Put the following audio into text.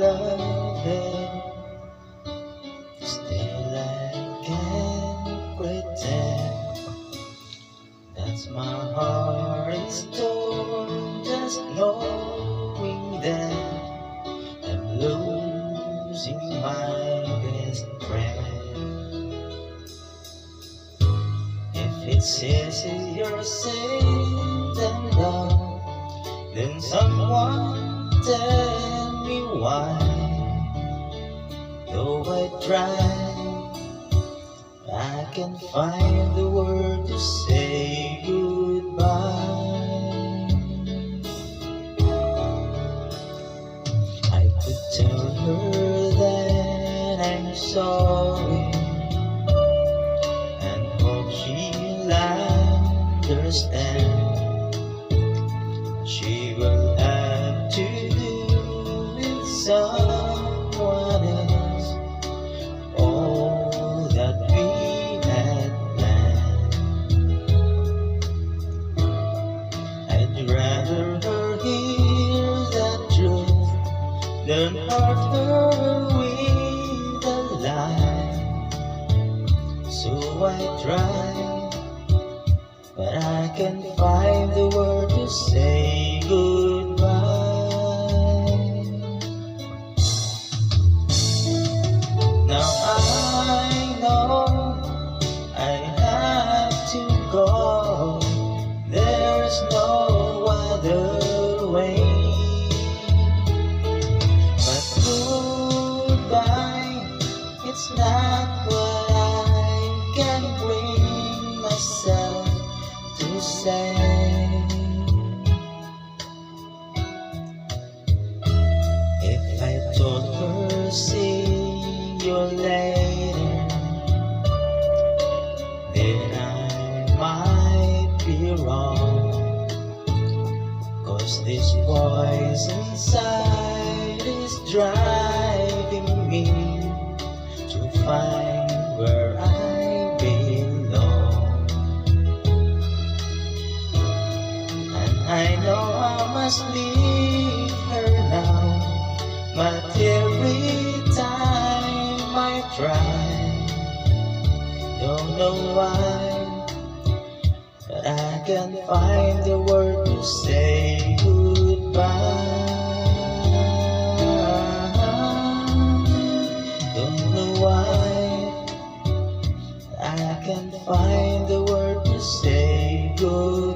love her. Still I can't pretend that my heart is torn, just knowing that I'm losing my best friend. If it's easier said than done, then someone tell me why. Though I try, I can't find the word to say goodbye. I could tell her that I'm sorry and hope she'll understand. She will have to do with someone else all that we had planned. I'd rather her hear the truth than hurt her with a lie. So I try, but I can't find the word to say goodbye. Now I know I have to go. There's no other way. But goodbye, it's not what I can bring myself to say. If I told her see you later, then I might be wrong, 'cause this voice inside is driving me to find where I belong. I know I must leave her now, but every time I try, don't know why, but I can't find the word to say goodbye. Don't know why, I can't find the word to say goodbye.